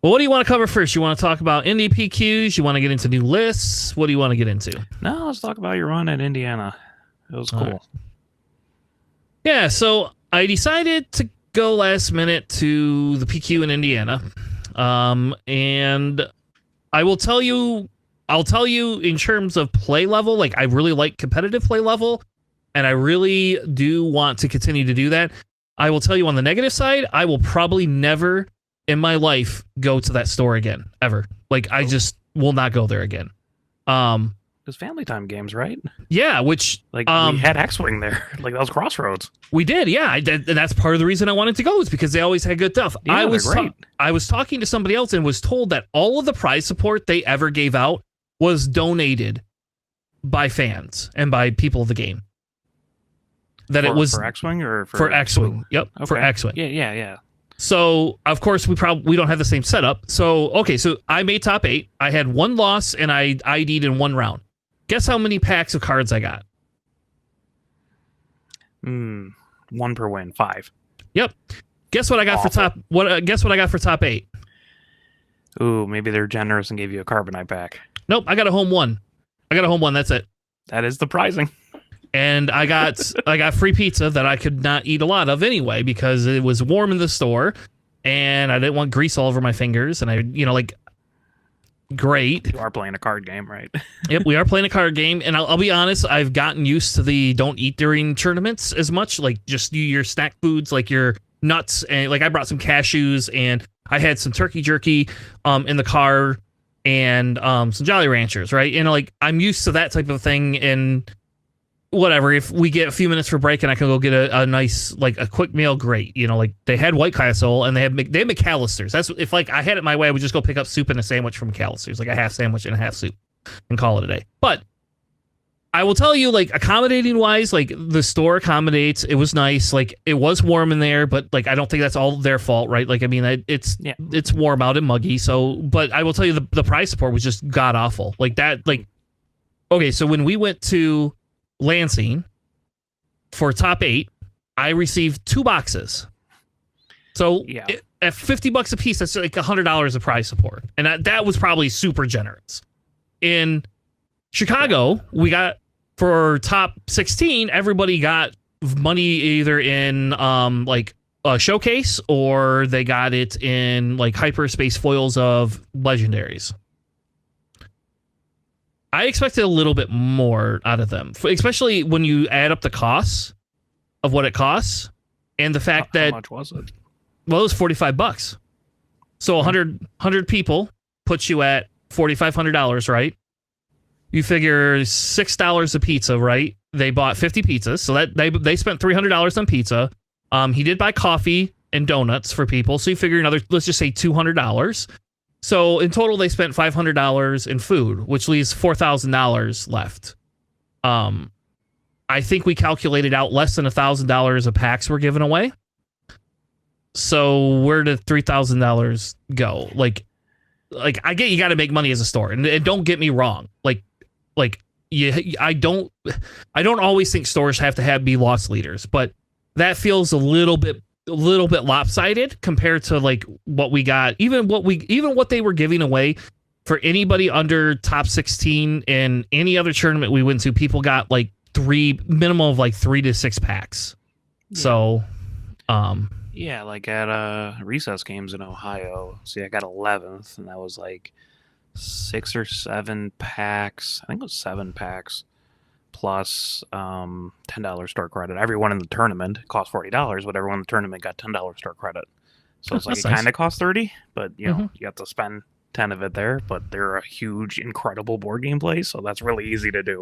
Well, what do you want to cover first? You want to talk about Indy PQs? You want to get into new lists? What do you want to get into? No, let's talk about your run at Indiana. It was cool. Right. Yeah, so I decided to go last minute to the PQ in Indiana. And I will tell you, I'll tell you in terms of play level, like I really like competitive play level, and I really do want to continue to do that. I will tell you on the negative side, I will probably never in my life go to that store again, ever. Like I just will not go there again. It was Family Time games, right? Yeah, which Like we had X-Wing there. Like that was Crossroads. we did, yeah. And that's part of the reason I wanted to go is because they always had good stuff. Yeah, I was great. I was talking to somebody else and was told that all of the prize support they ever gave out was donated by fans and by people of the game. That it was for X-Wing or for X-Wing. Yep, Okay. for X-Wing. Yeah. So of course we don't have the same setup. So okay, so I made top 8. I had one loss and I ID'd in one round. Guess how many packs of cards I got? One per win, 5. Yep. Guess what I got for top? Guess what I got for top 8? Ooh, maybe they're generous and gave you a Carbonite pack. Nope. I got a home one. That's it. That is surprising. And I got free pizza that I could not eat a lot of anyway because it was warm in the store, and I didn't want grease all over my fingers. And great. You are playing a card game, right? Yep, we are playing a card game, and I'll be honest, I've gotten used to the don't eat during tournaments as much. Like just your snack foods, like your nuts, and like I brought some cashews, and I had some turkey jerky in the car, and some Jolly Ranchers, right? And like I'm used to that type of thing, and whatever. If we get a few minutes for break and I can go get a nice like a quick meal, great. Like they had White Castle and they had McAllister's. That's if like I had it my way, I would just go pick up soup and a sandwich from McAllister's, like a half sandwich and a half soup, and call it a day. But I will tell you, like accommodating wise, like the store accommodates. It was nice. Like it was warm in there, but like I don't think that's all their fault, right? Like I mean, it's warm out and muggy. So, but I will tell you, the price support was just god awful. Like that. Like okay, so when we went to Lansing for top 8, I received 2 boxes. So at $50 a piece, that's like $100 of prize support, and that was probably super generous. In Chicago, we got for top 16, everybody got money either in like a showcase or they got it in like hyperspace foils of legendaries. I expected a little bit more out of them, especially when you add up the costs of what it costs and the fact that... How much was it? Well, it was $45. So 100 people puts you at $4,500, right? You figure $6 a pizza, right? They bought 50 pizzas, so that they spent $300 on pizza. He did buy coffee and donuts for people, so you figure another, let's just say $200. So in total, they spent $500 in food, which leaves $4,000 left. I think we calculated out less than $1,000 of packs were given away. So where did $3,000 go? Like I get you got to make money as a store, and don't get me wrong. I don't always think stores have to be loss leaders, but that feels a little bit lopsided compared to like what we got, even what they were giving away for anybody under top 16 in any other tournament we went to. People got like minimum of like 3 to 6 packs. Yeah. So, yeah, like at recess games in Ohio. See, I got 11th, and that was like 6 or 7 packs. I think it was 7 packs. Plus $10 store credit. Everyone in the tournament cost $40, but everyone in the tournament got $10 store credit. So it's like it kind of costs $30, but you know you have to spend 10 of it there. But they're a huge, incredible board game place, so that's really easy to do.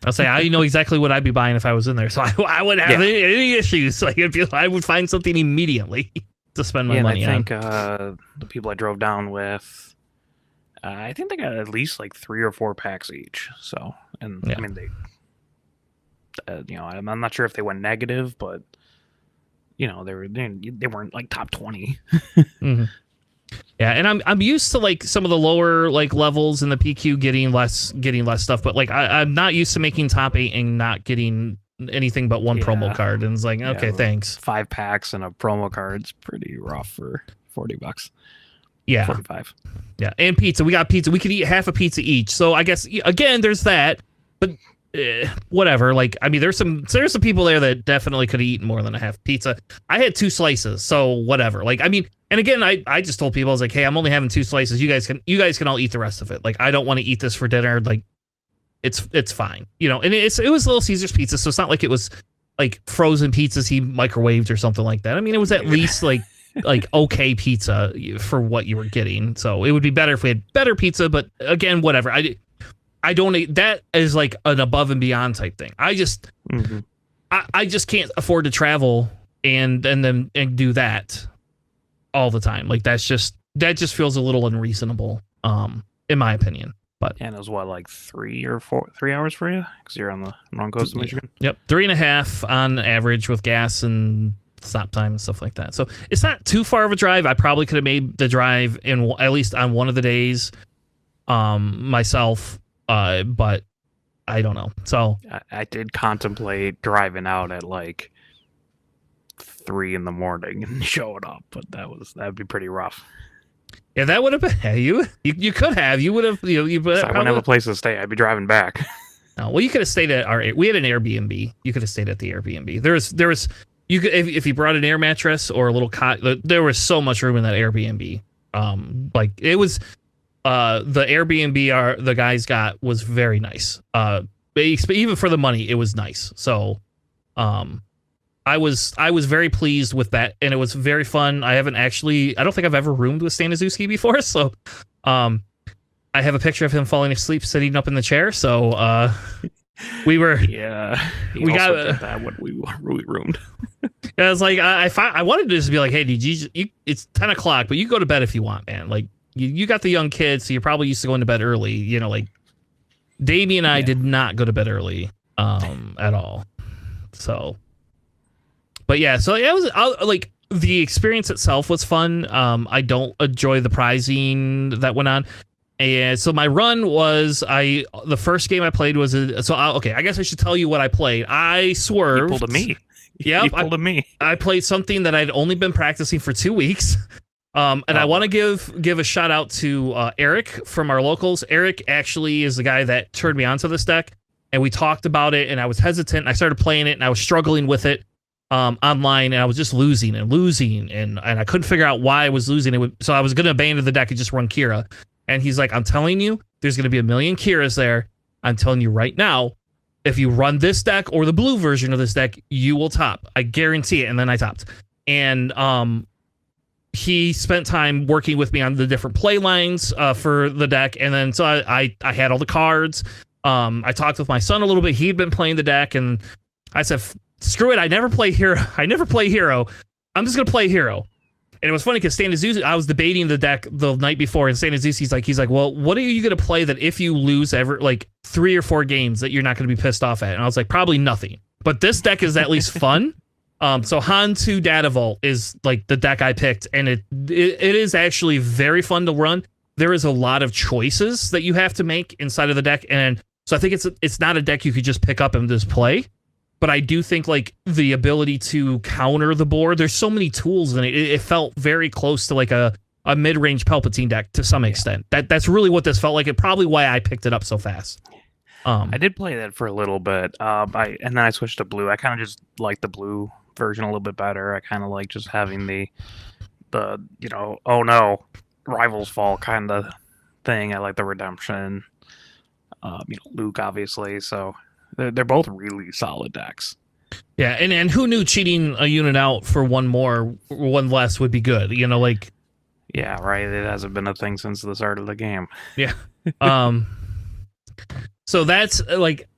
I'll say I know exactly what I'd be buying if I was in there, so I wouldn't have any issues. Like I would find something immediately to spend my money on. I think the people I drove down with, I think they got at least like 3 or 4 packs each. So I mean they. I'm not sure if they went negative, but they weren't like top 20. Mm-hmm. Yeah, and I'm used to like some of the lower like levels in the PQ getting less stuff, but like I'm not used to making top 8 and not getting anything but one promo card, and it's like okay, thanks. 5 packs and a promo card's pretty rough for $40. Yeah. 45. Yeah, and pizza. We got pizza. We could eat half a pizza each. So I guess again, there's that. But whatever. Like, I mean, there's some people there that definitely could eat more than a half pizza. I had 2 slices, so whatever. Like, I mean, and again, I just told people, I was like, hey, I'm only having 2 slices. You guys can all eat the rest of it. Like, I don't want to eat this for dinner. Like, it's fine, you know. And it was Little Caesars pizza, so it's not like it was like frozen pizzas he microwaved or something like that. I mean, it was at least like okay pizza for what you were getting. So it would be better if we had better pizza, but again, whatever. I don't, that is like an above and beyond type thing. I just I just can't afford to travel and do that all the time. Like that just feels a little unreasonable in my opinion. But and it was what, like 3 hours for you, because you're on the wrong coast of Michigan. Yep, 3.5 on average with gas and stop time and stuff like that. So it's not too far of a drive. I probably could have made the drive in at least on one of the days myself, but I don't know. So I did contemplate driving out at like 3 in the morning and showing up, but that'd be pretty rough. Yeah, that would have been you could have. You would have, you know, you so I wouldn't have a place to stay. I'd be driving back. No, well, you could have stayed at we had an Airbnb. You could have stayed at the Airbnb. There was you could, if you brought an air mattress or a little cot, there was so much room in that Airbnb. Like it was the Airbnb the guys got was very nice. Even for the money, it was nice. So I was very pleased with that, and it was very fun. I don't think I've ever roomed with Staniszewski before, so I have a picture of him falling asleep sitting up in the chair. So we were we got that when we roomed. I was like, I wanted to just be like, hey, dude, it's 10 o'clock, but you go to bed if you want, man. Like you got the young kids, so you're probably used to going to bed early. You know, like Damien and I did not go to bed early at all. So. But yeah, so it was like the experience itself was fun. I don't enjoy the prizing that went on. And so my run was the first game I played was okay. I guess I should tell you what I played. I swerved. You pulled a me. Yeah, you pulled a me. I played something that I'd only been practicing for 2 weeks. And I want to give a shout out to Eric from our locals. Eric actually is the guy that turned me onto this deck, and we talked about it. And I was hesitant. I started playing it, and I was struggling with it. Online, and I was just losing, and I couldn't figure out why I was losing. So I was going to abandon the deck and just run Kira. And he's like, I'm telling you, there's going to be a million Kiras there. I'm telling you right now, if you run this deck or the blue version of this deck, you will top. I guarantee it. And then I topped. And he spent time working with me on the different play lines for the deck. And then so I had all the cards. I talked with my son a little bit. He'd been playing the deck, and I said, screw it, I never play hero. I'm just gonna play hero. And it was funny because Staniszewski, I was debating the deck the night before, and Staniszewski's he's like, well, what are you gonna play that if you lose ever like 3 or 4 games that you're not gonna be pissed off at? And I was like, probably nothing. But this deck is at least fun. So Han 2 Data Vault is like the deck I picked, and it is actually very fun to run. There is a lot of choices that you have to make inside of the deck, and so I think it's not a deck you could just pick up and just play. But I do think like the ability to counter the board, there's so many tools in it. It felt very close to like a mid-range Palpatine deck to some extent. That's really what this felt like. It probably why I picked it up so fast. I did play that for a little bit. And then I switched to blue. I kind of just like the blue version a little bit better. I kind of like just having the oh no, rivals fall kind of thing. I like the redemption. Luke obviously. So. They're both really solid decks. Yeah, and who knew cheating a unit out for one less would be good? You know, like. Yeah, right. It hasn't been a thing since the start of the game. Yeah. So that's like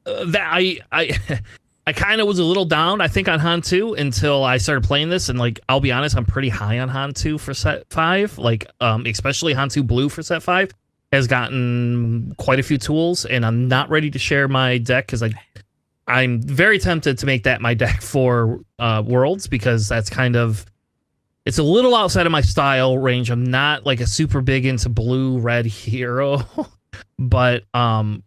that. I kind of was a little down, I think, on Han 2 until I started playing this, and like I'll be honest, I'm pretty high on Han 2 for set 5. Like, especially Han 2 Blue for set 5. Has gotten quite a few tools, and I'm not ready to share my deck because I'm very tempted to make that my deck for Worlds, because that's it's a little outside of my style range. I'm not like a super big into blue red hero, but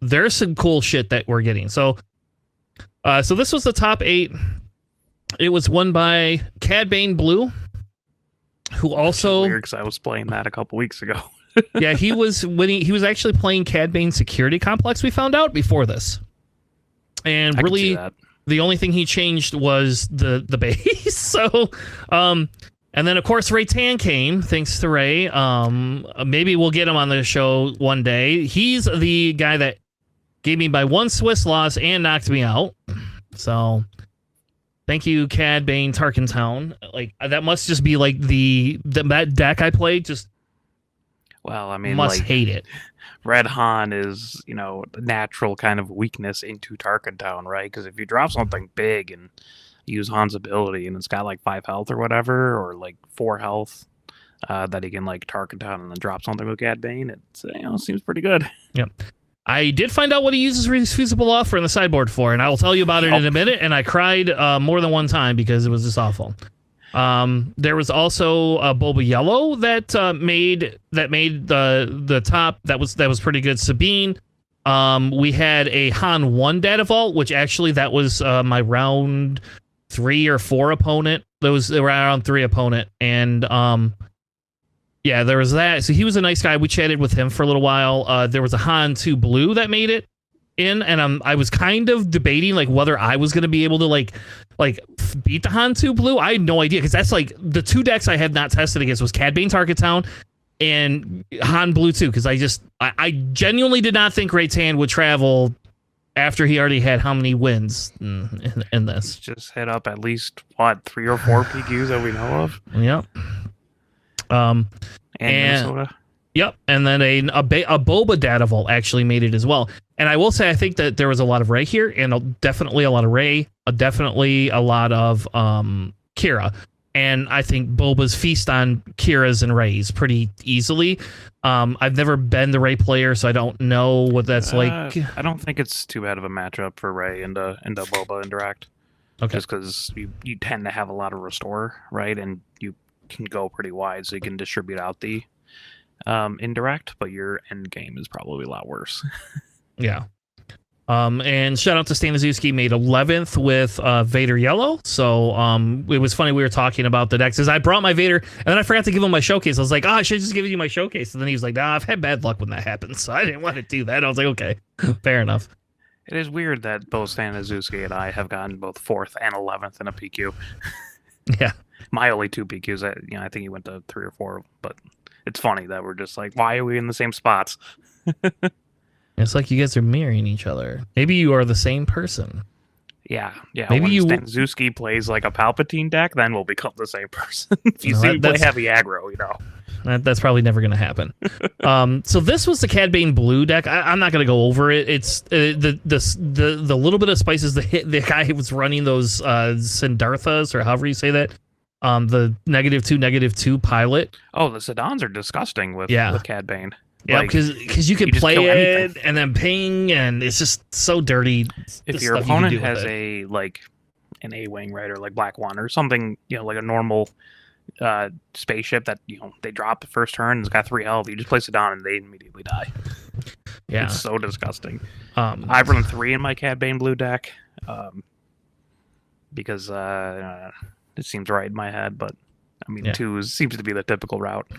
there's some cool shit that we're getting. So this was the top 8. It was won by Cad Bane Blue, who also weird because I was playing that a couple weeks ago. yeah, he was actually playing Cad Bane Security Complex. We found out before this, and I can see really that. the only thing he changed was the base. So, and then of course Ray Tan came. Thanks to Ray. Maybe we'll get him on the show one day. He's the guy that gave me my one Swiss loss and knocked me out. So, thank you, Cad Bane Tarkentown. Like that must just be like that deck I played. Just Well, I mean, must like, hate it. Red Han is, the natural kind of weakness into Tarkentown, right? Because if you drop something big and use Han's ability and it's got like 5 health or whatever, or like 4 health, that he can like Tarkentown and then drop something with Cad Bane, it seems pretty good. Yep. I did find out what he uses refusable offer in the sideboard for, and I will tell you about it in a minute. And I cried more than one time because it was just awful. There was also a Boba Yellow that made the top. That was pretty good. Sabine. We had a Han 1 data vault, which actually that was my round 3 or 4 opponent. They were round 3 opponent, and yeah, there was that. So he was a nice guy. We chatted with him for a little while. There was a Han 2 blue that made it in, and I was kind of debating like whether I was going to be able to like beat the Han 2 blue. I had no idea, because that's like the 2 decks I had not tested against was Cad Bane Tarkentown and Han blue 2, because I genuinely did not think Ray Tan would travel after he already had how many wins in this. Just hit up at least 3 or 4 PQs that we know of. Yep. And Minnesota. Yep, and then a Boba data vault actually made it as well. And I will say, I think that there was a lot of Ray here, and definitely a lot of Ray, definitely a lot of Kira. And I think Boba's feast on Kira's and Rays pretty easily. I've never been the Ray player, so I don't know what that's like. I don't think it's too bad of a matchup for Ray and Boba indirect. Okay. Just because you tend to have a lot of restore, right? And you can go pretty wide, so you can distribute out the indirect, but your end game is probably a lot worse. Yeah. And shout out to Stan Azuski, made 11th with Vader Yellow. So it was funny, we were talking about the decks. As I brought my Vader, and then I forgot to give him my showcase. I was like, I should just give you my showcase. And then he was like, nah, I've had bad luck when that happens, so I didn't want to do that. I was like, okay, fair enough. It is weird that both Stan Azuski and I have gotten both 4th and 11th in a PQ. Yeah. My only 2 PQs, I think he went to 3 or 4, but it's funny that we're just like, why are we in the same spots? It's like you guys are mirroring each other. Maybe you are the same person. Yeah. Maybe when you Stan Azuski plays like a Palpatine deck, then we'll become the same person. If you see me play heavy aggro, That's probably never going to happen. So this was the Cad Bane blue deck. I'm not going to go over it. It's the little bit of spices. The guy was running those Siddharthas, or however you say that. The -2/-2 pilot. Oh, the Sedans are disgusting with Cad Bane. Yeah, because you can play it and then ping, and it's just so dirty. If your opponent has an A-wing, right, or like Black One or something, like a normal spaceship that they drop the first turn and it's got 3 health, you just place it down and they immediately die. Yeah, it's so disgusting. I run 3 in my Cad Bane blue deck because it seems right in my head, but I mean 2 seems to be the typical route.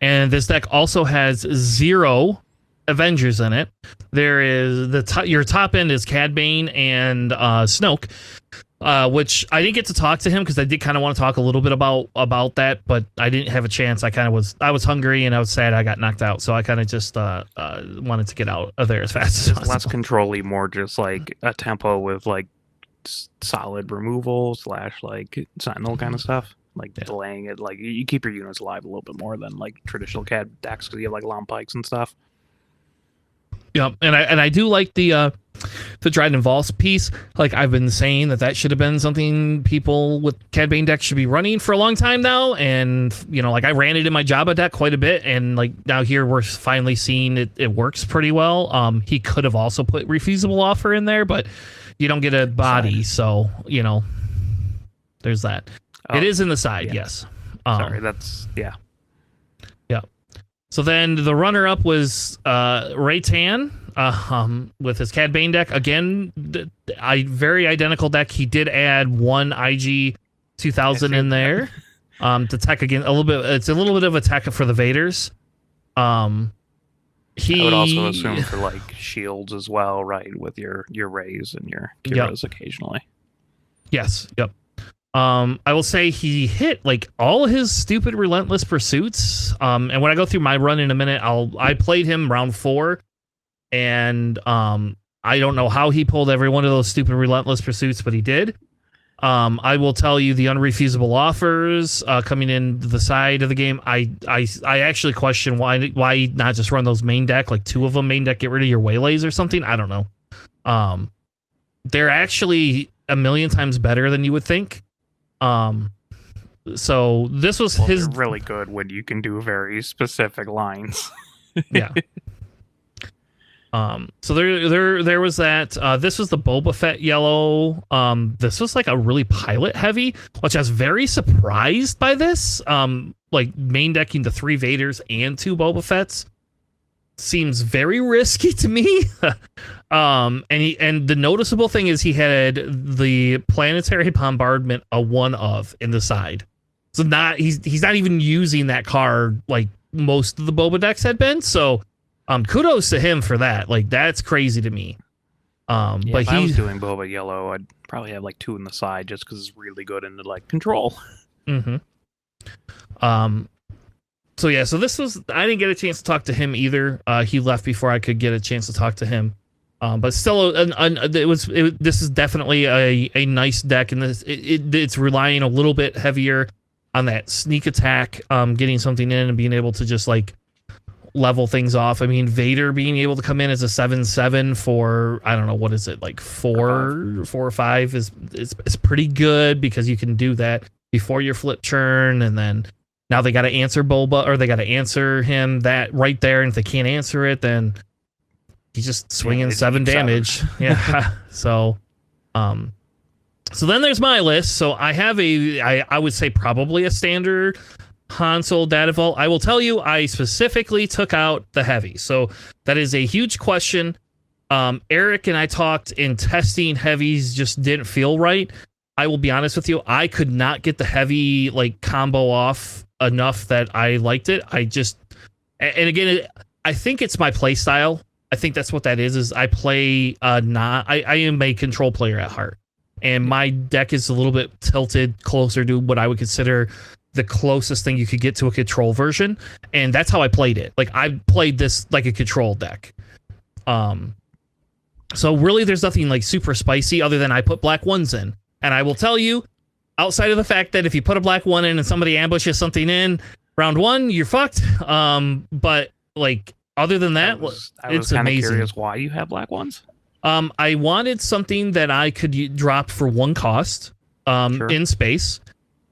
And this deck also has 0 Avengers in it. There is your top end is Cad Bane and Snoke, which I didn't get to talk to him because I did kind of want to talk a little bit about that, but I didn't have a chance. I was hungry and I was sad I got knocked out, so I kind of just wanted to get out of there as fast as possible. Less control-y, more just like a tempo with like solid removal / like Sentinel kind of stuff. Like delaying it, like you keep your units alive a little bit more than like traditional Cad decks because you have like Long Pikes and stuff. Yeah, and I do like the Dryden Voss piece. Like I've been saying that should have been something people with Cad Bane decks should be running for a long time now, and like I ran it in my Jabba deck quite a bit, and like now here we're finally seeing it works pretty well. He could have also put refusable offer in there, but you don't get a body, so there's that. It is in the side, yes. Sorry, that's Yeah. So then the runner-up was Ray Tan with his Cad Bane deck. Again, very identical deck. He did add 1 IG 2000 in there. To tech again a little bit. It's a little bit of a tech for the Vaders. I would also assume for like shields as well, right? With your Rays and your Kiras occasionally. Yes. Yep. I will say he hit like all his stupid relentless pursuits. And when I go through my run in a minute, I played him round 4, and I don't know how he pulled every one of those stupid relentless pursuits, but he did. I will tell you the unrefusable offers coming in the side of the game. I actually question why not just run those main deck, like 2 of them main deck, get rid of your waylays or something. I don't know. They're actually a million times better than you would think. So this was his really good when you can do very specific lines. Yeah. So there was that. This was the Boba Fett yellow. This was like a really pilot heavy, which I was very surprised by this. Like main decking the 3 Vaders and 2 Boba Fetts seems very risky to me. And the noticeable thing is he had the planetary bombardment a 1 of in the side. So he's not even using that card like most of the Boba decks had been. So kudos to him for that. Like that's crazy to me. But if I was doing Boba yellow, I'd probably have like 2 in the side just because it's really good into like control. Mm-hmm. So yeah, so this was, I didn't get a chance to talk to him either. He left before I could get a chance to talk to him. But still, this is definitely a nice deck, and it's relying a little bit heavier on that sneak attack, getting something in and being able to just like level things off. I mean, Vader being able to come in as a 7/7 for, I don't know, what is it, like 4 or 5 is pretty good, because you can do that before your flip churn, and then now they got to answer Boba, or they got to answer him that right there, and if they can't answer it, then he's just swinging 7 damage. Yeah. So then there's my list. So I have I would say probably a standard Han Solo data vault. I will tell you, I specifically took out the heavy. So that is a huge question. Eric and I talked, in testing heavies just didn't feel right. I will be honest with you, I could not get the heavy like combo off enough that I liked it. I think it's my play style. I think that's what that is I play I am a control player at heart, and my deck is a little bit tilted closer to what I would consider the closest thing you could get to a control version, and that's how I played it. Like I played this like a control deck. So really there's nothing like super spicy other than I put black 1s in. And I will tell you, outside of the fact that if you put a black 1 in and somebody ambushes something in round 1, you're fucked. But like other than that, it's amazing. Curious why you have black 1s. I wanted something that I could drop for 1 cost in space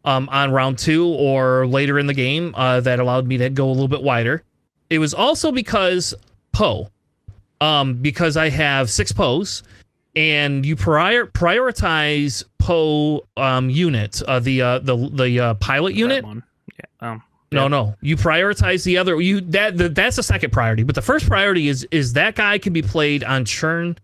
on round 2 or later in the game that allowed me to go a little bit wider. It was also because Poe, because I have 6 Poes. And you prioritize Poe unit, the pilot unit. Yeah. No. You prioritize the other. That's the second priority. But the first priority is that guy can be played on churn.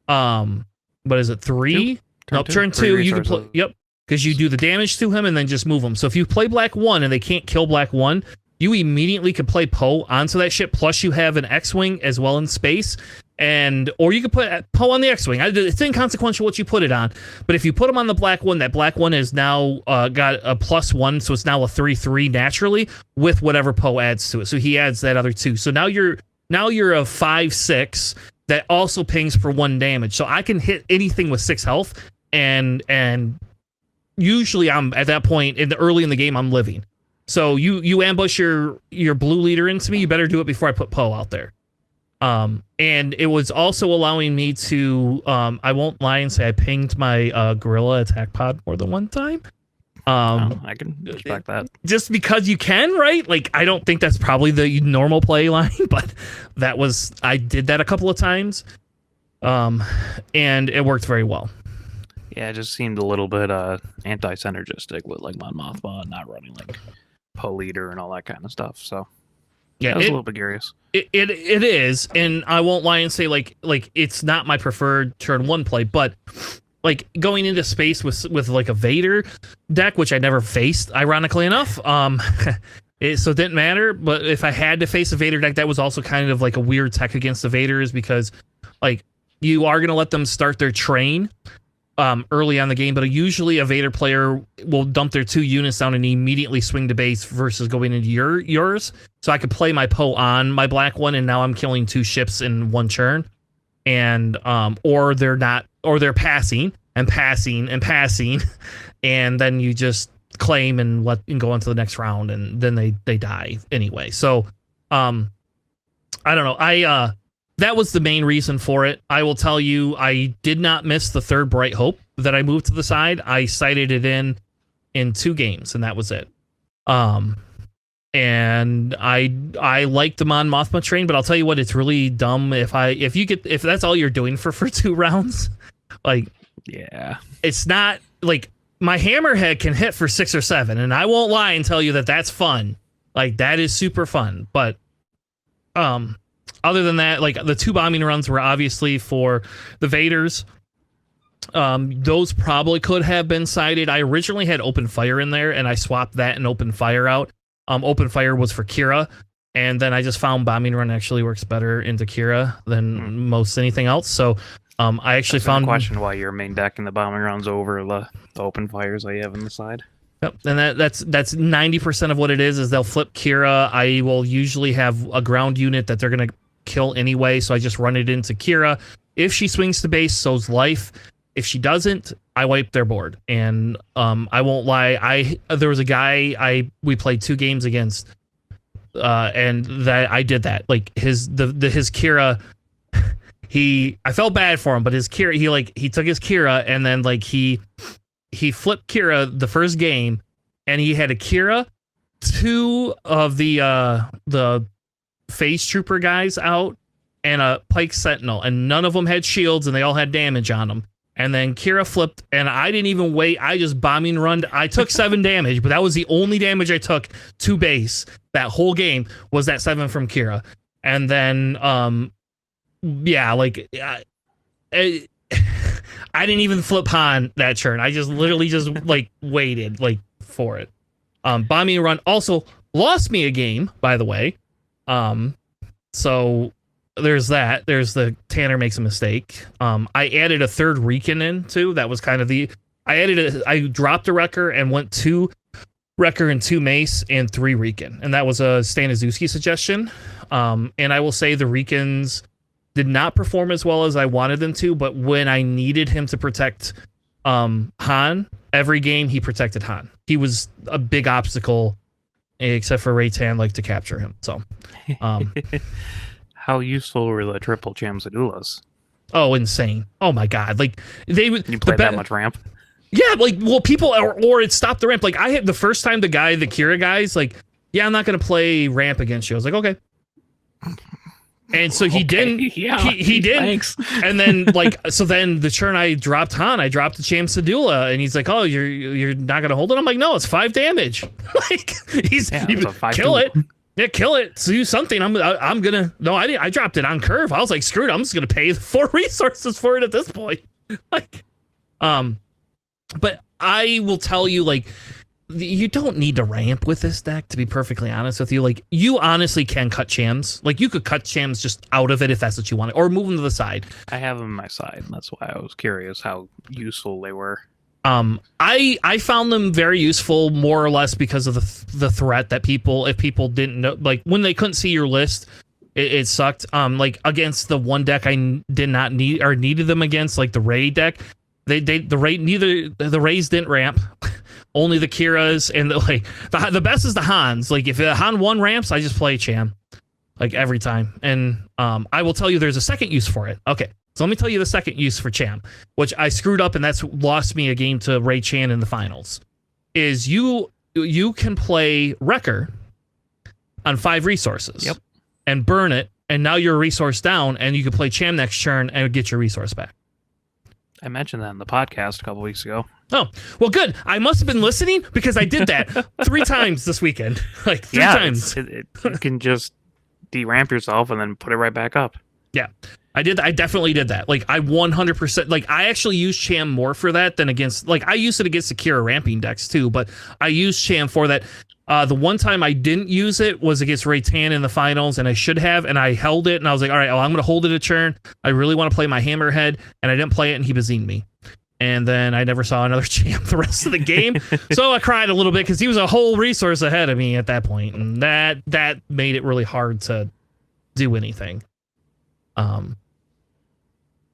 What is it? 3? Turn 2. You can play. Yep. Because you do the damage to him and then just move him. So if you play black 1 and they can't kill black 1, you immediately can play Poe onto that ship. Plus you have an X-wing as well in space. Or you could put Poe on the X-wing. It's inconsequential what you put it on, but if you put him on the black 1, that black 1 is now got a +1, so it's now a 3/3 naturally with whatever Poe adds to it. So he adds that other 2. So now you're a 5/6 that also pings for 1 damage. So I can hit anything with 6 health, and usually I'm at that point early in the game I'm living. So you ambush your blue leader into me, you better do it before I put Poe out there. And it was also allowing me to, I won't lie and say I pinged my gorilla attack pod more than 1 time. I can respect that. Just because you can, right? Like, I don't think that's probably the normal play line, but I did that a couple of times. And it worked very well. Yeah, it just seemed a little bit anti-synergistic with like Mon Mothma and not running like Poe leader and all that kind of stuff. So yeah, I was a little bit curious. It is, and I won't lie and say like it's not my preferred turn 1 play, but like going into space with like a Vader deck, which I never faced, ironically enough. So it didn't matter. But if I had to face a Vader deck, that was also kind of like a weird tech against the Vaders, because like you are going to let them start their train early on the game, but usually a Vader player will dump their 2 units down and immediately swing to base versus going into yours. So I could play my Poe on my black one, and now I'm killing 2 ships in 1 turn. And or they're passing, and then you just claim and go on to the next round, and then they die anyway. So I don't know. That was the main reason for it. I will tell you, I did not miss the 3rd Bright Hope that I moved to the side. I sighted it in 2 games, and that was it. And I liked the Mon Mothma train, but I'll tell you what, it's really dumb if that's all you're doing for 2 rounds. Like, yeah, it's not like my Hammerhead can hit for 6 or 7, and I won't lie and tell you that that's fun. Like, that is super fun, but other than that, like the 2 bombing runs were obviously for the Vaders. Those probably could have been sighted. I originally had open fire in there, and I swapped that and open fire out. Open fire was for Kira, and then I just found bombing run actually works better into Kira than most anything else. So I actually found a question why your main deck in the bombing runs over the open fires that you have on the side. Yep, and that's 90% of what it is they'll flip Kira. I will usually have a ground unit that they're gonna kill anyway, so I just run it into Kira. If she swings to base, so's life. If she doesn't, I wipe their board. And I won't lie, there was a guy we played 2 games against, and that I did that. Like his Kira, I felt bad for him, but his Kira, he took his Kira, and then like he flipped Kira the first game, and he had a Kira, 2 of the phase trooper guys out, and a Pike Sentinel, and none of them had shields, and they all had damage on them. And then Kira flipped, and I didn't even wait. I just bombing run. I took 7 damage, but that was the only damage I took to base that whole game, was that 7 from Kira. And then yeah, like I didn't even flip Han that turn. I just literally just like waited like for it. Bombing run also lost me a game, by the way. So there's that. There's the Tanner makes a mistake. I added a 3rd Recon in too. That was kind of I dropped a Wrecker and went 2 Wrecker and 2 Mace and 3 Recon. And that was a Staniszewski suggestion. And I will say the Recons did not perform as well as I wanted them to, but when I needed him to protect Han, every game he protected Han. He was a big obstacle, except for Raytan liked to capture him. So how useful were the triple Chamsadulas? Oh, insane. Oh my god. Like they would you play that much ramp? Yeah, like well people or it stopped the ramp. Like I had the first time the Kira guys, like, yeah, I'm not gonna play ramp against you. I was like, okay. And so he didn't. Yeah, he didn't. Thanks. And then so then the turn I dropped Han, I dropped the Chamsadula, and he's like, "Oh, you're not gonna hold it." I'm like, "No, it's 5 damage." Like kill it. Yeah, kill it. So do something. I'm gonna. No, I dropped it on curve. I was like, screw it. I'm just gonna pay 4 resources for it at this point. Like, but I will tell you, like, you don't need to ramp with this deck, to be perfectly honest with you. Like, you honestly can cut Chams. Like, you could cut Chams just out of it if that's what you want, or move them to the side. I have them on my side. That's why I was curious how useful they were. I found them very useful, more or less because of the threat that if people didn't know, like when they couldn't see your list, it sucked. Like against the one deck I did not need or needed them against, like the Ray deck, the Rays didn't ramp. Only the Kiras and the best is the Hans. Like if Han 1 ramps, I just play Cham, like every time. And I will tell you, there's a second use for it. Okay. So let me tell you the second use for Cham, which I screwed up, and that's lost me a game to Ray Chan in the finals, is you can play Wrecker on 5 resources. Yep. And burn it, and now you're a resource down, and you can play Cham next turn and get your resource back. I mentioned that in the podcast a couple weeks ago. Oh, well, good. I must have been listening because I did that 3 times this weekend. Like 3 times. You can just deramp yourself and then put it right back up. Yeah. I definitely did that. Like I 100%, like I actually used Cham more for that than against, like I used it against Akira ramping decks too, but I used Cham for that. The one time I didn't use it was against Raytan in the finals, and I should have, and I held it, and I was like, all right, well, I'm going to hold it a turn. I really want to play my Hammerhead, and I didn't play it, and he bazined me. And then I never saw another Cham the rest of the game. So I cried a little bit because he was a whole resource ahead of me at that point, and that made it really hard to do anything.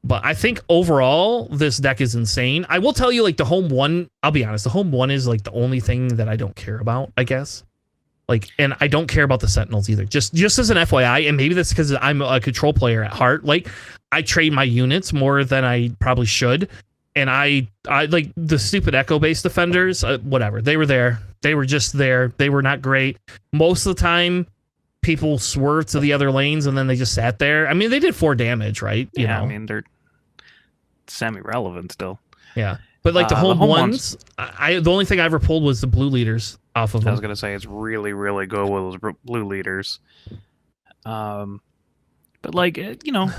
But I think overall, this deck is insane. I will tell you, like, the home one, I'll be honest, the home one is, like, the only thing that I don't care about, I guess. Like, and I don't care about the Sentinels either. Just as an FYI, and maybe that's because I'm a control player at heart. Like, I trade my units more than I probably should. And I like, the stupid Echo-based defenders, whatever. They were there. They were just there. They were not great. Most of the time, people swerved to the other lanes, and then they just sat there. I mean, they did 4 damage, right? You know? I mean, they're semi-relevant still. Yeah, but like the home ones, the only thing I ever pulled was the blue leaders off of them. I was gonna say it's really, really good with those blue leaders. But like, you know,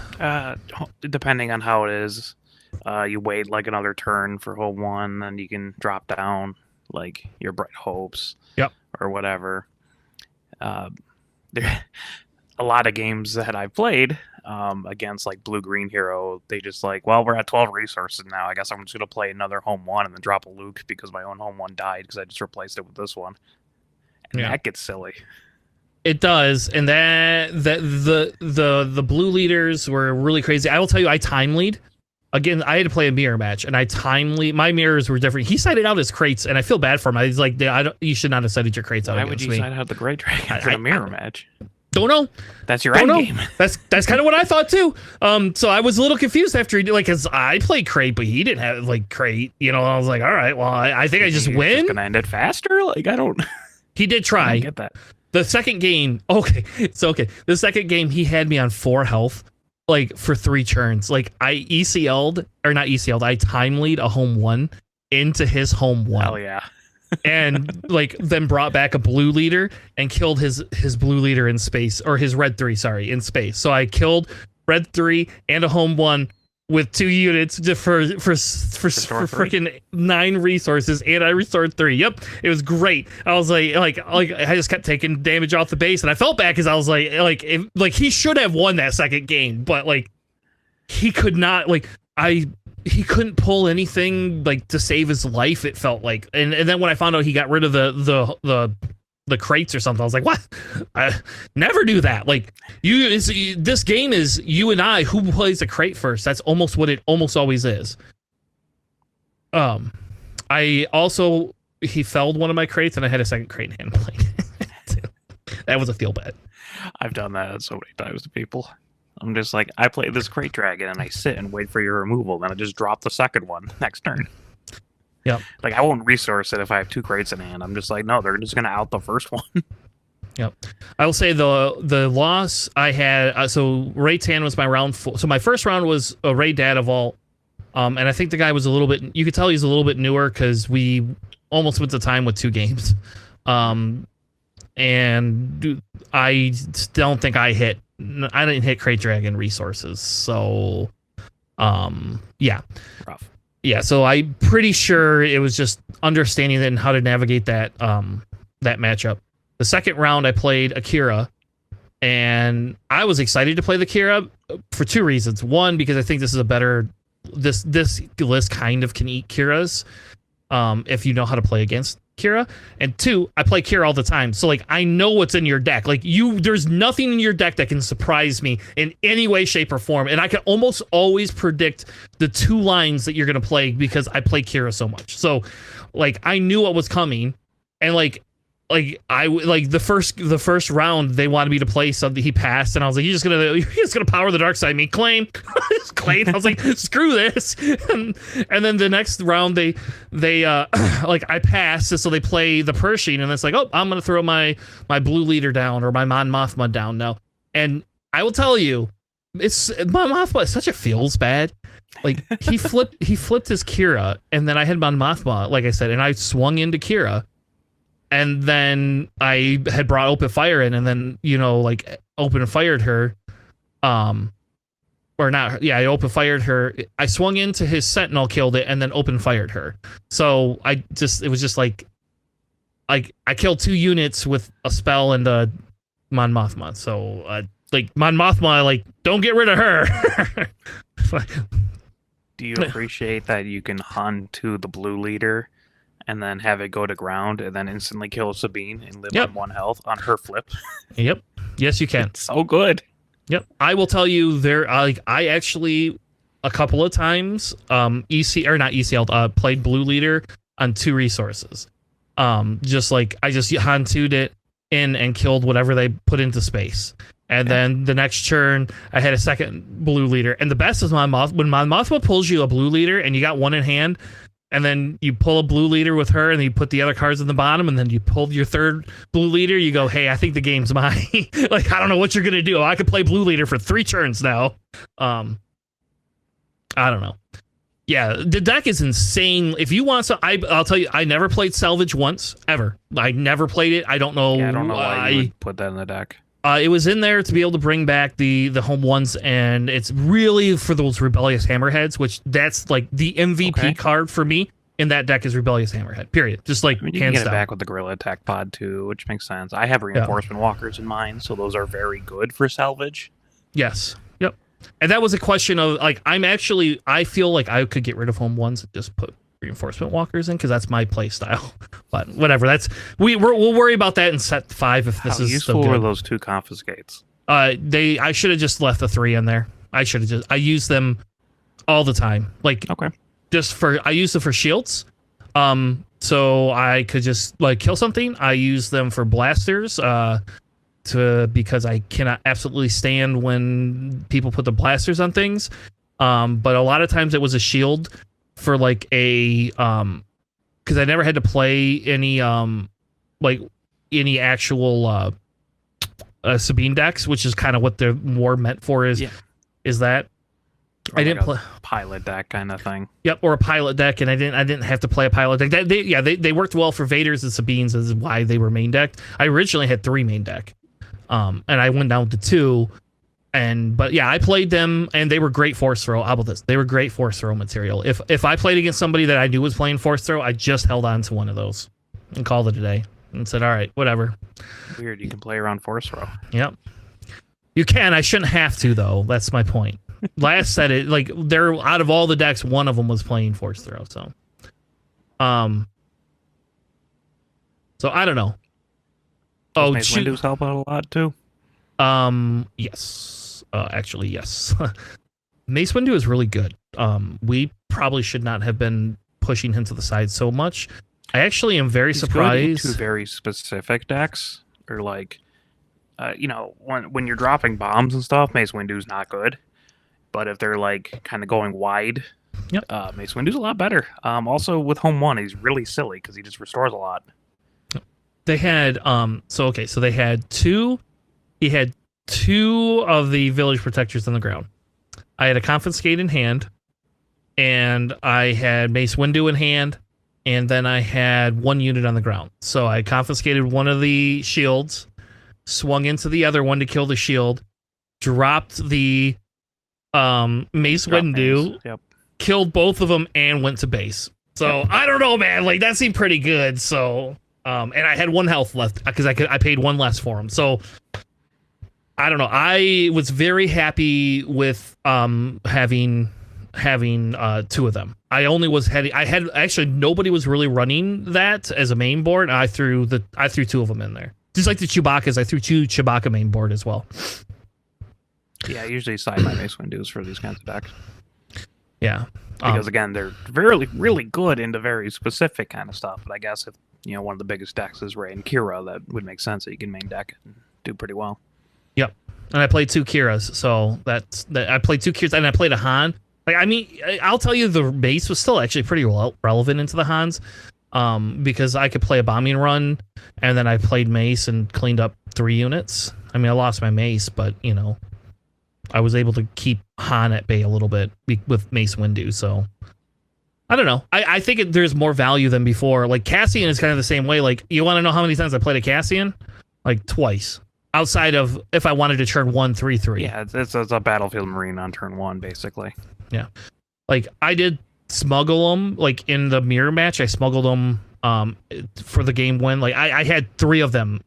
depending on how it is, you wait like another turn for hole one, and you can drop down like your Bright Hopes, or whatever. There, a lot of games that I've played against like blue-green hero, they just like, well, we're at 12 resources now. I guess I'm just gonna play another home one and then drop a Luke because my own home one died because I just replaced it with this one, and that gets silly. It does, and the blue leaders were really crazy. I will tell you, I time lead. Again, I had to play a mirror match, and I time lead. My mirrors were different. He cited out his crates, and I feel bad for him. He's like, you should not have cited your crates out. Why would you cite out the Great Dragon for a mirror match? Don't know. That's your end game. That's kind of what I thought too. So I was a little confused after he did, like, cause I played crate, but he didn't have like crate. You know, I was like, all right, well, I think I just win. Just gonna end it faster. Like, I don't. He did try. I don't get that. The second game, okay. The second game, he had me on 4 health, like for 3 turns. Like I I time lead a home one into his home one. Hell yeah. And like then brought back a blue leader and killed his blue leader in space, or his red 3, sorry, in space. So I killed red 3 and a home 1 with 2 units for freaking 9 resources, and I restored 3. Yep, it was great. I was like I just kept taking damage off the base, and I felt bad because I was like he should have won that second game, but like he could not, like he couldn't pull anything like to save his life, it felt like. And then when I found out he got rid of the crates or something, I was like, what? I never do that. Like, this game is you and I, who plays the crate first. That's almost what it almost always is. I also, he felled one of my crates, and I had a second crate in hand playing. That was a feel bad. I've done that so many times to people. I'm just like, I play this crate dragon and I sit and wait for your removal, then I just drop the second one next turn. Yep. Like, I won't resource it if I have 2 crates in hand. I'm just like, no, they're just gonna out the first one. Yep. I will say the loss I had, so Raytan was my round 4. So my first round was a Ray Dadavault. And I think the guy was a little bit, you could tell he's a little bit newer because we almost went to time with 2 games. And I don't think I didn't hit Crate Dragon resources. So, yeah. Rough. Yeah, so I'm pretty sure it was just understanding then how to navigate that matchup. The second round I played Akira, and I was excited to play the Akira for 2 reasons. One, because I think this is a better, this list kind of can eat Kiras if you know how to play against Kira. And 2, I play Kira all the time, so like I know what's in your deck. Like there's nothing in your deck that can surprise me in any way, shape, or form, and I can almost always predict the 2 lines that you're gonna play because I play Kira so much. So like I knew what was coming, and like the first round they wanted me to play something, he passed, and I was like, you're just gonna power the dark side me, claim. Claim. I was like, screw this. And then the next round they like I passed, so they play the Pershing, and it's like, oh, I'm gonna throw my blue leader down, or my Mon Mothma down now. And I will tell you, it's Mon Mothma is such a feels bad. Like he flipped his Kira, and then I had Mon Mothma, like I said, and I swung into Kira. And then I had brought open fire in, and then, like open fired her. or not. Yeah, I open fired her. I swung into his sentinel, killed it, and then open fired her. So it was just like I killed 2 units with a spell and a Mon Mothma. So like Mon Mothma, like don't get rid of her. Do you appreciate that you can hunt to the blue leader and then have it go to ground and then instantly kill Sabine and live on 1 health on her flip? Yep. Yes, you can. It's so good. Yep. I will tell you I actually a couple of times played blue leader on 2 resources. Just like I just Hantu'd it in and killed whatever they put into space. And then the next turn, I had a second blue leader. And the best is when Mon Mothma pulls you a blue leader and you got 1 in hand, and then you pull a blue leader with her, and then you put the other cards in the bottom, and then you pull your 3rd blue leader. You go, hey, I think the game's mine. Like, I don't know what you're gonna do. I could play blue leader for 3 turns now. I don't know. Yeah, the deck is insane. If you want some, I'll tell you, I never played salvage once ever. I never played it. I don't know. Yeah, I don't know why you would put that in the deck. It was in there to be able to bring back the home ones, and it's really for those rebellious hammerheads, which that's like the MVP card for me in that deck is rebellious hammerhead. Period. Just like you can get it back with the gorilla attack pod too, which makes sense. I have reinforcement walkers in mine, so those are very good for salvage. Yes. Yep. And that was a question of like I feel like I could get rid of home ones and just put reinforcement walkers in because that's my play style. But whatever, we'll worry about that in set 5 if this is useful are those 2 confiscates. I should have just left the 3 in there. I use them all the time. Like I use them for shields. So I could just like kill something. I use them for blasters. Because I cannot absolutely stand when people put the blasters on things. But a lot of times it was a shield for like a because I never had to play any actual Sabine decks, which is kind of what they're more meant for. Is that or I didn't play pilot deck kind of thing. Yep, or a pilot deck, and I didn't have to play a pilot deck. They worked well for Vaders and Sabines, is why they were main decked. I originally had 3 main deck, and I went down to 2. But I played them, and they were great force throw. How about this? They were great force throw material. If I played against somebody that I knew was playing force throw, I just held on to one of those and called it a day and said, all right, whatever. Weird, you can play around force throw. Yep. You can. I shouldn't have to, though. That's my point. Last set, they're out of all the decks, one of them was playing force throw. So I don't know. Mace Windows help out a lot too. Yes. Actually, yes. Mace Windu is really good. We probably should not have been pushing him to the side so much. I actually am very surprised. Good into very specific decks, or like, when you're dropping bombs and stuff, Mace Windu's not good. But if they're like kind of going wide, Mace Windu's a lot better. Also with home 1, he's really silly because he just restores a lot. They had so they had 2. He had 2 of the village protectors on the ground. I had a confiscate in hand, and I had Mace Windu in hand, and then I had 1 unit on the ground. So I confiscated one of the shields, swung into the other one to kill the shield, dropped the Mace Windu, killed both of them, and went to base. So I don't know, man. Like that seemed pretty good. So and I had 1 health left because I paid 1 less for him. So I don't know. I was very happy with having 2 of them. I had actually nobody was really running that as a main board. I threw 2 of them in there. Just like the Chewbacca's, I threw 2 Chewbacca main board as well. Yeah, I usually side my Mace Windows for these kinds of decks. Yeah. Because again, they're really, really good into very specific kind of stuff. But I guess if one of the biggest decks is Rey and Kira, that would make sense that you can main deck and do pretty well. Yep. And I played 2 Kiras, so I played 2 Kiras, and I played a Han. Like, I mean, I'll tell you, the base was still actually pretty relevant into the Hans, because I could play a bombing run, and then I played Mace and cleaned up 3 units. I mean, I lost my Mace, but I was able to keep Han at bay a little bit with Mace Windu. So I don't know. I think there's more value than before. Like Cassian is kind of the same way. Like, you want to know how many times I played a Cassian? Like twice. outside of if I wanted to turn 1-3-3. Yeah, it's a Battlefield Marine on turn 1, basically. Yeah. Like, I did smuggle them, like, in the mirror match. I smuggled them for the game win. Like, I had 3 of them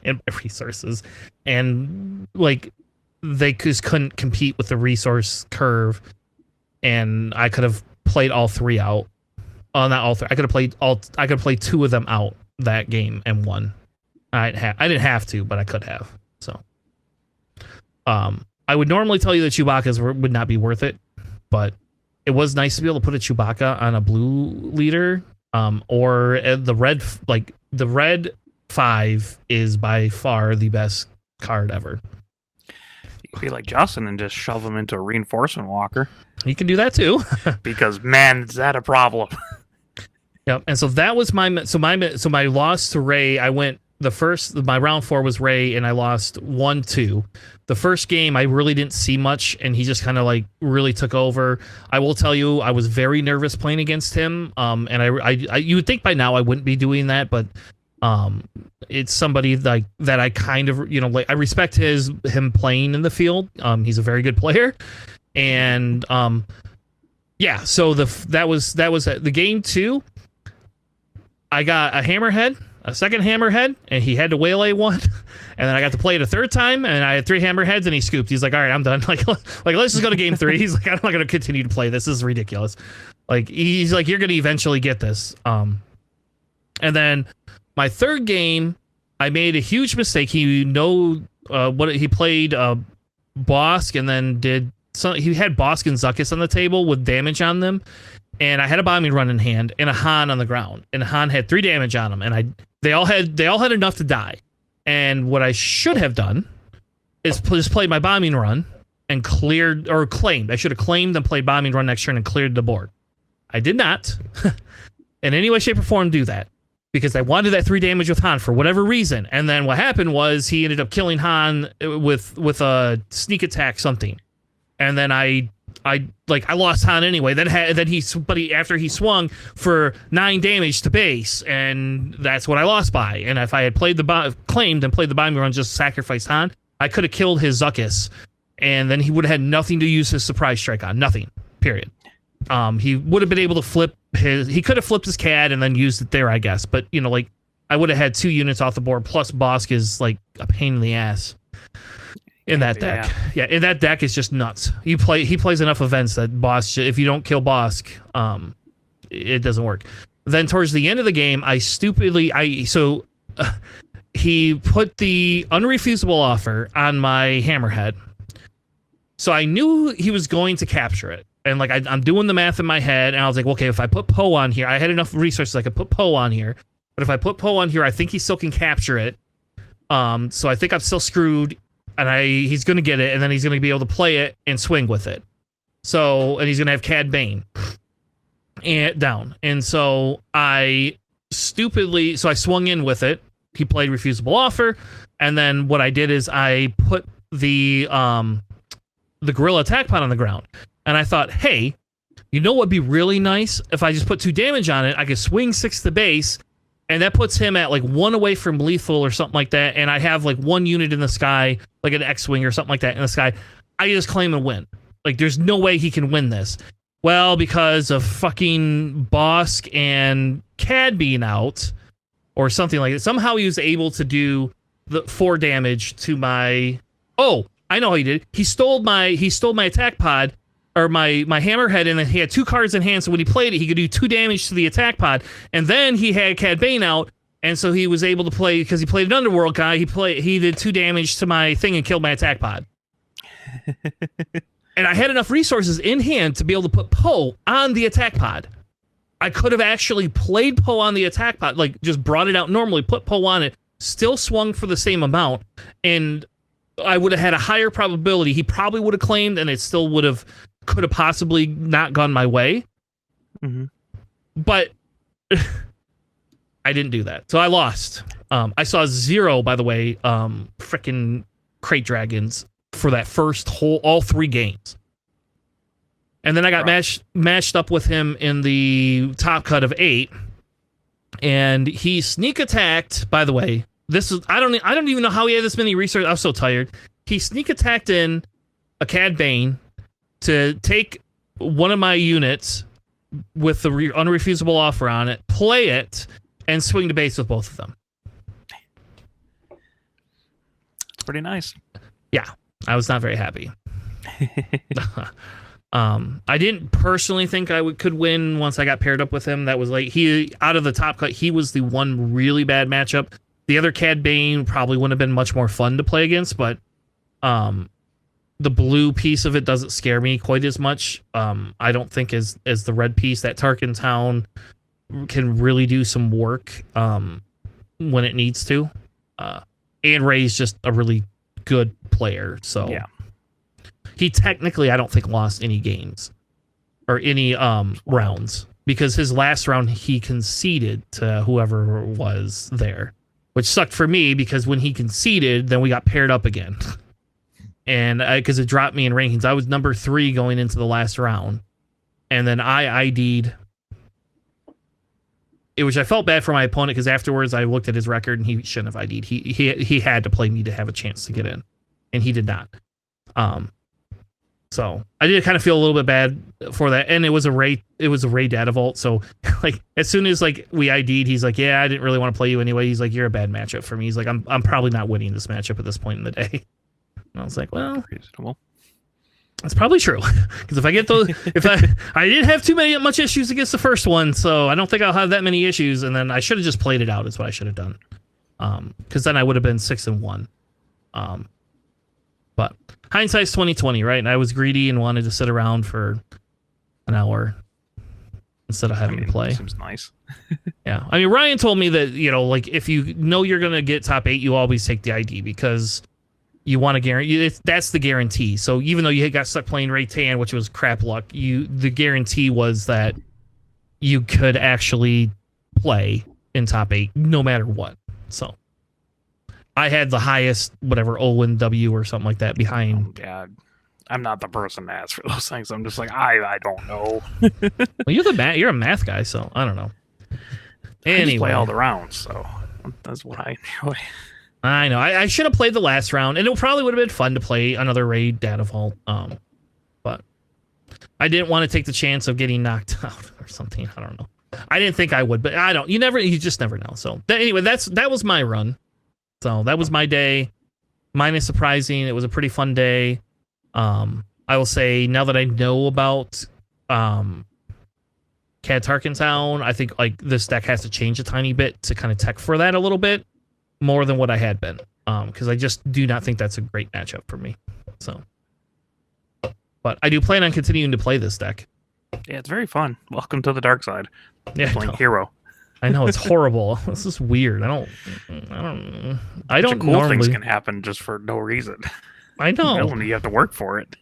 in my resources. And, like, they just couldn't compete with the resource curve. And I could have played all 3 out. Not all 3. I could have played 2 of them out that game and won. I didn't have to, but I could have. So, I would normally tell you that Chewbacca's would not be worth it, but it was nice to be able to put a Chewbacca on a blue leader, or the red 5 is by far the best card ever. You could be like Justin and just shove him into a reinforcement walker. You can do that too, because man, is that a problem? Yep. And so that was my loss to Ray. I went my round 4 was Ray, and I lost 1-2. The first game I really didn't see much, and he just kind of like really took over. I will tell you, I was very nervous playing against him. And I you would think by now I wouldn't be doing that, but it's somebody like that I kind of, like, I respect him playing in the field. He's a very good player, and yeah. So that was the game 2. I got a hammerhead, a second hammerhead, and he had to waylay one. And then I got to play it a third time, and I had 3 hammerheads, and he scooped. He's like, all right, I'm done. Like let's just go to game 3. He's like, I'm not going to continue to play this. This is ridiculous. Like, he's like, you're going to eventually get this. And then my third game, I made a huge mistake. He played Bosk, and then he had Bosk and Zuckuss on the table with damage on them. And I had a bombing run in hand and a Han on the ground, and Han had 3 damage on him, and they all had enough to die. And what I should have done is just played my bombing run and claimed. I should have claimed and played bombing run next turn and cleared the board. I did not, in any way, shape, or form, do that, because I wanted that 3 damage with Han for whatever reason. And then what happened was he ended up killing Han with a sneak attack something, and then I lost Han anyway. Then after he swung for 9 damage to base, and that's what I lost by. And if I had claimed and played the bombing run, just sacrificed Han, I could have killed his Zuckuss, and then he would have had nothing to use his surprise strike on. Nothing. Period. He would have been able to flip he could have flipped his CAD and then used it there, I guess. But I would have had 2 units off the board. Plus, Bosk is like a pain in the ass. In that deck. Yeah, in that deck, it's just nuts. He plays enough events that if you don't kill Bosk, it doesn't work. Then towards the end of the game, he put the unrefusable offer on my hammerhead. So I knew he was going to capture it. And like I'm doing the math in my head, and I was like, okay, if I put Poe on here, I had enough resources I could put Poe on here. But if I put Poe on here, I think he still can capture it. So I think I'm still screwed. And he's going to get it, and then he's going to be able to play it and swing with it. So, and he's going to have Cad Bane down. And so I swung in with it. He played refusable offer, and then what I did is I put the gorilla attack pod on the ground. And I thought, hey, you know what would be really nice? If I just put 2 damage on it, I could swing 6 to base, and that puts him at like 1 away from lethal or something like that. And I have like 1 unit in the sky, like an X-Wing or something like that in the sky. I just claim and win. Like, there's no way he can win this. Well, because of fucking Bosk and Cad being out or something like that. Somehow he was able to do the 4 damage to my... Oh, I know how he did. He stole my attack pod, or my hammerhead, and then he had 2 cards in hand, so when he played it, he could do 2 damage to the attack pod, and then he had Cad Bane out, and so he was able to play, because he played an Underworld guy, he did 2 damage to my thing and killed my attack pod. And I had enough resources in hand to be able to put Poe on the attack pod. I could have actually played Poe on the attack pod, like just brought it out normally, put Poe on it, still swung for the same amount, and I would have had a higher probability. He probably would have claimed, and it still could have possibly not gone my way. Mm-hmm. But I didn't do that. So I lost. I saw 0, by the way, freaking crate dragons for that first all 3 games. And then I got matched up with him in the top cut of 8. And he sneak attacked, by the way. I don't even know how he had this many resources. I was so tired. He sneak attacked in a Cad Bane to take one of my units with the unrefusable offer on it, play it, and swing to base with both of them. It's pretty nice. Yeah, I was not very happy. I didn't personally think I could win once I got paired up with him. That was like, he out of the top cut, he was the one really bad matchup. The other Cad Bane probably wouldn't have been much more fun to play against, but the blue piece of it doesn't scare me quite as much. I don't think as the red piece. That Tarkin Town can really do some work when it needs to. And Ray's just a really good player, so yeah. He technically, I don't think, lost any games or any rounds, because his last round he conceded to whoever was there, which sucked for me because when he conceded, then we got paired up again. And because it dropped me in rankings, I was number 3 going into the last round, and then I ID'd. Which I felt bad for my opponent, because afterwards I looked at his record and he shouldn't have ID'd. He had to play me to have a chance to get in, and he did not. So I did kind of feel a little bit bad for that, and it was a Ray data vault. So like as soon as like we ID'd, he's like, "Yeah, I didn't really want to play you anyway." He's like, "You're a bad matchup for me." He's like, "I'm probably not winning this matchup at this point in the day." And I was like, "Well, reasonable. That's probably true, because if I get those, if I didn't have much issues against the first one, so I don't think I'll have that many issues. And then I should have just played it out. Is what I should have done, because then I would have been 6-1. But hindsight's 2020, right? And I was greedy and wanted to sit around for an hour instead of having to play. Seems nice. Yeah, I mean, Ryan told me that, you know, like if you know you're gonna get top 8, you always take the ID, because you want to guarantee. That's the guarantee. So even though you got stuck playing Ray-Tan, which was crap luck, the guarantee was that you could actually play in top 8 no matter what. So I had the highest, whatever, Olin W or something like that behind. Oh, God. I'm not the person to ask for those things. I'm just like, I don't know. Well, you're a math guy, so I don't know. Anyway, I just play all the rounds, so that's what I enjoy. I know. I should have played the last round, and it probably would have been fun to play another raid data vault. But I didn't want to take the chance of getting knocked out or something. I don't know. I didn't think I would, but I don't. You just never know. So anyway, that was my run. So that was my day. Mine is surprising. It was a pretty fun day. I will say, now that I know about Cad Tarkin Town, I think like this deck has to change a tiny bit to kind of tech for that a little bit more than what I had been, because I just do not think that's a great matchup for me. So, but I do plan on continuing to play this deck. Yeah, it's very fun. Welcome to the dark side. Yeah, playing Hero. I know, it's horrible. This is weird. I don't Cool normally. Things can happen just for no reason. I know. You have to work for it.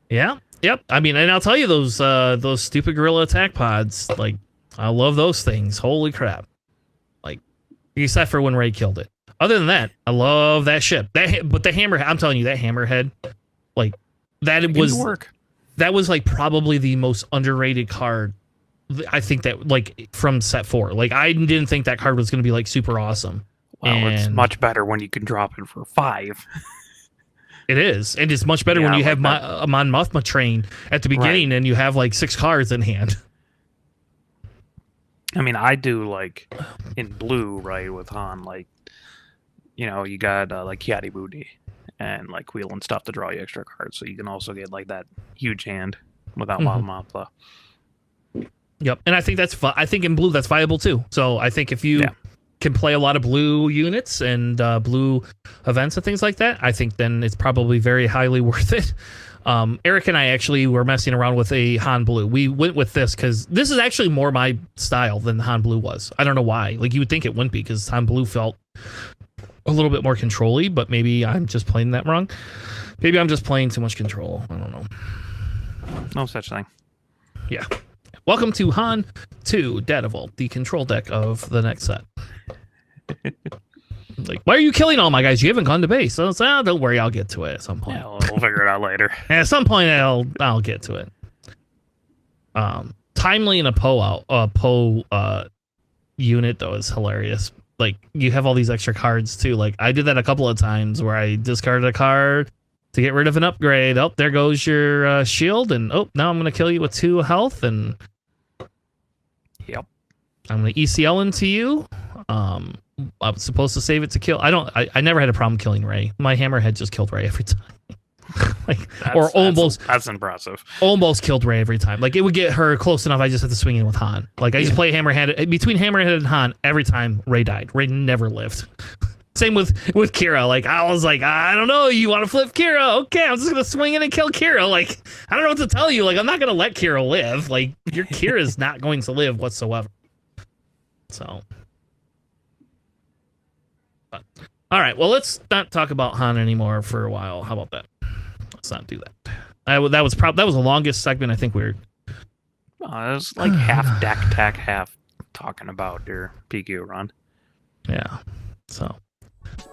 Yeah. Yep. I mean, and I'll tell you, those stupid gorilla attack pods, like, I love those things. Holy crap. Like, except for when Ray killed it. Other than that, I love that ship. But the hammer, I'm telling you, that hammerhead, like, that was like probably the most underrated card. I think that, like, from set 4. Like, I didn't think that card was going to be like super awesome. Well, it's much better when you can drop it for 5. It is, and it's much better when you have Mon Mothma train at the beginning, and you have like 6 cards in hand. I mean, I do like in blue, right, with Han, like, you know, you got like Kiadi Booty and like wheel and stuff to draw you extra cards, so you can also get like that huge hand without Mon Mothma. Yep, and I think I think in blue that's viable too. So I think if you can play a lot of blue units and blue events and things like that, I think then it's probably very highly worth it. Eric and I actually were messing around with a Han Blue. We went with this because this is actually more my style than Han Blue was. I don't know why. Like, you would think it wouldn't be, because Han Blue felt a little bit more control-y, but maybe I'm just playing that wrong. Maybe I'm just playing too much control. I don't know. No such thing. Yeah. Welcome to Han 2 Data Vault, the control deck of the next set. Like, why are you killing all my guys? You haven't gone to base. So don't worry, I'll get to it at some point. Yeah, we'll figure it out later. At some point, I'll get to it. Timely and a Poe unit though is hilarious. like you have all these extra cards too. Like I did that a couple of times where I discarded a card to get rid of an upgrade. Oh, there goes your shield, and oh, now I'm gonna kill you with 2 health, and Yep. I'm gonna ECL into you. I was supposed to save it to kill. I never had a problem killing Ray. My hammerhead just killed Ray every time. That's impressive. Almost killed Ray every time. Like it would get her close enough. I just had to swing in with Han. Like I used to play Hammerhead between Hammerhead and Han. Every time Ray died, Ray never lived. Same with Kira. Like I was like, I don't know. You want to flip Kira? Okay, I'm just gonna swing in and kill Kira. Like I don't know what to tell you. Like I'm not gonna let Kira live. Like your Kira is not going to live whatsoever. So. But, all right. Well, let's not talk about Han anymore for a while. How about that? Let's not do that. That was the longest segment I think we were. Oh, it was like half deck tech, half talking about your PQ run. Yeah. So,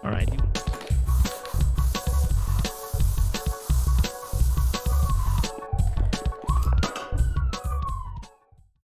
all right.